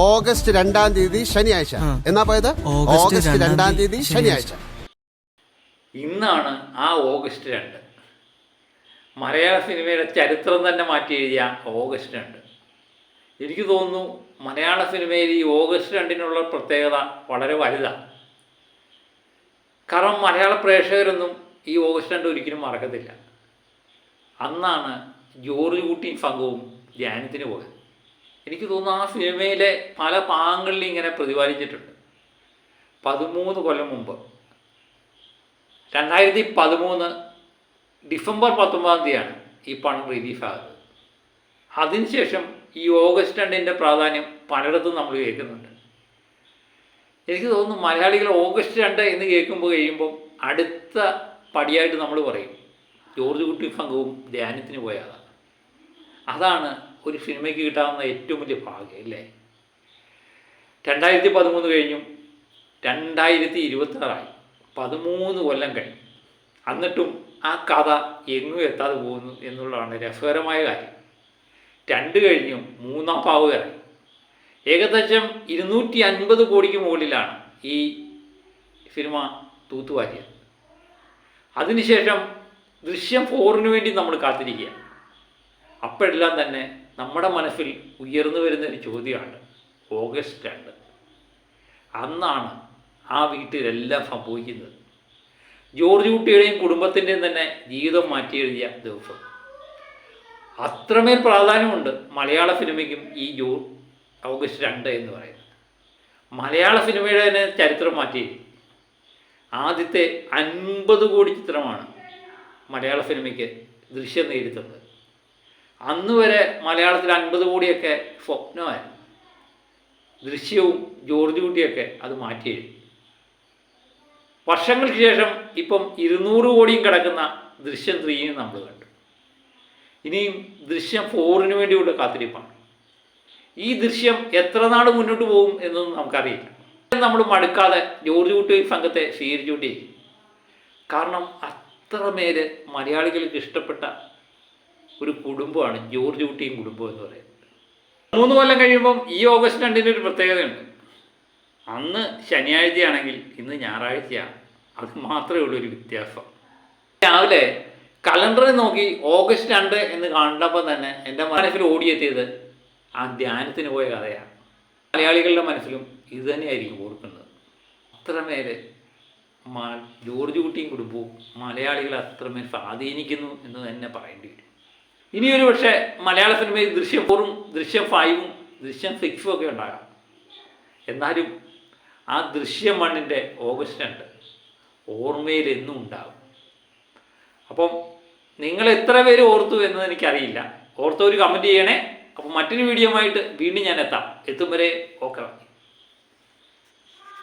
August 2-ാം തീയതി ശനിയാഴ്ച. എന്നാ പോയത്? ഓഗസ്റ്റ് 2-ാം തീയതി ശനിയാഴ്ച. ഇന്നാണ് ആ ഓഗസ്റ്റ് 2. മലയാള സിനിമയുടെ ചരിത്രം തന്നെ മാറ്റി എഴുതിയ ഓഗസ്റ്റ് 2. എനിക്ക് തോന്നുന്നു മലയാള സിനിമയിൽ ഈ ഓഗസ്റ്റ് 2-നുള്ള പ്രത്യേകത വളരെ വലുതാണ്. കാരണം മലയാള പ്രേക്ഷകരൊന്നും ഈ ഓഗസ്റ്റ് 2 ഒരിക്കലും മറക്കത്തില്ല. അന്നാണ് ജോർജ് കുട്ടിയും സംഘവും ധ്യാനത്തിന് പോയത്. എനിക്ക് തോന്നുന്നു ആ സിനിമയിലെ പല ഭാഗങ്ങളിൽ ഇങ്ങനെ പ്രതിപാദിച്ചിട്ടുണ്ട്. 13 കൊല്ലം മുമ്പ് 2013 ഡിസംബർ 19-ാം തീയതിയാണ് ഈ പണം റിലീസാകുന്നത്. അതിനുശേഷം ഈ ഓഗസ്റ്റ് 2-ൻ്റെ പ്രാധാന്യം പലയിടത്തും നമ്മൾ കേൾക്കുന്നുണ്ട്. എനിക്ക് തോന്നുന്നു മലയാളികൾ ഓഗസ്റ്റ് 2 എന്ന് കഴിയുമ്പോൾ അടുത്ത പടിയായിട്ട് നമ്മൾ പറയും ജോർജ് കുട്ടി സംഘവും ധ്യാനത്തിന് പോയതാണ്. അതാണ് ഒരു സിനിമയ്ക്ക് കിട്ടാവുന്ന ഏറ്റവും വലിയ ഭാഗ്യം, അല്ലേ? 2013 കഴിഞ്ഞു, 2026 13 കൊല്ലം കഴിഞ്ഞു. എന്നിട്ടും ആ കഥ എങ്ങും എത്താതെ പോകുന്നു എന്നുള്ളതാണ് രസകരമായ കാര്യം. 2 കഴിഞ്ഞു, 3-ാം ഭാഗം ഇറങ്ങി. ഏകദേശം 250 കോടിക്ക് മുകളിലാണ് ഈ സിനിമ തൂത്തുവാരിയത്. അതിനുശേഷം ദൃശ്യം 4-ന് വേണ്ടി നമ്മൾ കാത്തിരിക്കുക. അപ്പോഴെല്ലാം തന്നെ നമ്മുടെ മനസ്സിൽ ഉയർന്നു വരുന്നൊരു ചോദ്യമാണ് ഓഗസ്റ്റ് 2. അന്നാണ് ആ വീട്ടിലെല്ലാം സംഭവിക്കുന്നത്. ജോർജ് കുട്ടിയുടെയും കുടുംബത്തിൻ്റെയും തന്നെ ജീവിതം മാറ്റി എഴുതിയ ദിവസം. അത്രമേൽ പ്രാധാന്യമുണ്ട് മലയാള സിനിമയ്ക്കും ഈ ഓഗസ്റ്റ് 2 എന്ന് പറയുന്നത്. മലയാള സിനിമയുടെ തന്നെ ചരിത്രം മാറ്റി. ആദ്യത്തെ 50 കോടി ചിത്രമാണ് മലയാള സിനിമയ്ക്ക് ദൃശ്യം നേടിത്തന്നത്. അന്ന് വരെ മലയാളത്തിൽ 50 കോടിയൊക്കെ സ്വപ്നമായിരുന്നു. ദൃശ്യവും ജോർജ് കുട്ടിയൊക്കെ അത് മാറ്റി എഴുതി. വർഷങ്ങൾക്ക് ശേഷം ഇപ്പം 200 കോടിയും കിടക്കുന്ന ദൃശ്യം 3 നമ്മൾ കണ്ടു. ഇനിയും ദൃശ്യം 4-ന് വേണ്ടിയുള്ള കാത്തിരിപ്പാണ്. ഈ ദൃശ്യം എത്ര നാൾ മുന്നോട്ട് പോകും എന്നൊന്നും നമുക്കറിയില്ല. നമ്മൾ മടുക്കാതെ ജോർജ് കുട്ടി സംഘത്തെ സ്വീകരിച്ചുകൊണ്ടിരിക്കും. കാരണം അത്രമേൽ മലയാളികൾക്ക് ഇഷ്ടപ്പെട്ട ഒരു കുടുംബമാണ് ജോർജ് കുട്ടിയും കുടുംബം എന്ന് പറയുന്നത്. 3 കൊല്ലം കഴിയുമ്പം ഈ ഓഗസ്റ്റ് 2-ന് ഒരു പ്രത്യേകതയുണ്ട്. അന്ന് ശനിയാഴ്ചയാണെങ്കിൽ ഇന്ന് ഞായറാഴ്ചയാണ്. അത് മാത്രമേ ഉള്ളൂ ഒരു വ്യത്യാസം. രാവിലെ കലണ്ടറിൽ നോക്കി ഓഗസ്റ്റ് 2 എന്ന് കണ്ടപ്പോൾ തന്നെ എൻ്റെ മനസ്സിൽ ഓടിയെത്തിയത് ആ ധ്യാനത്തിന് പോയ കഥയാണ്. മലയാളികളുടെ മനസ്സിലും ഇത് തന്നെയായിരിക്കും ഓർക്കുന്നത്. അത്രമേൽ ജോർജ് കുട്ടിയും കുടുംബവും മലയാളികളെ അത്രമേൽ സ്വാധീനിക്കുന്നു എന്ന് തന്നെ പറയേണ്ടി വരും. ഇനിയൊരു പക്ഷേ മലയാള സിനിമയിൽ ദൃശ്യം 4-ഉം ദൃശ്യം 5-ഉം ദൃശ്യം 6-ഉം ഒക്കെ ഉണ്ടാകാം. എന്നാലും ആ ദൃശ്യം 1-ൻ്റെ ഓഗസ്റ്റ് 2 ഓർമ്മയിൽ എന്നും ഉണ്ടാകും. അപ്പം നിങ്ങൾ എത്ര പേര് ഓർത്തു എന്നത് എനിക്കറിയില്ല. ഓർത്തവർ കമൻറ്റ് ചെയ്യണേ. അപ്പോൾ മറ്റൊരു വീഡിയോ ആയിട്ട് വീണ്ടും ഞാൻ എത്തും വരെ ഓക്കെ.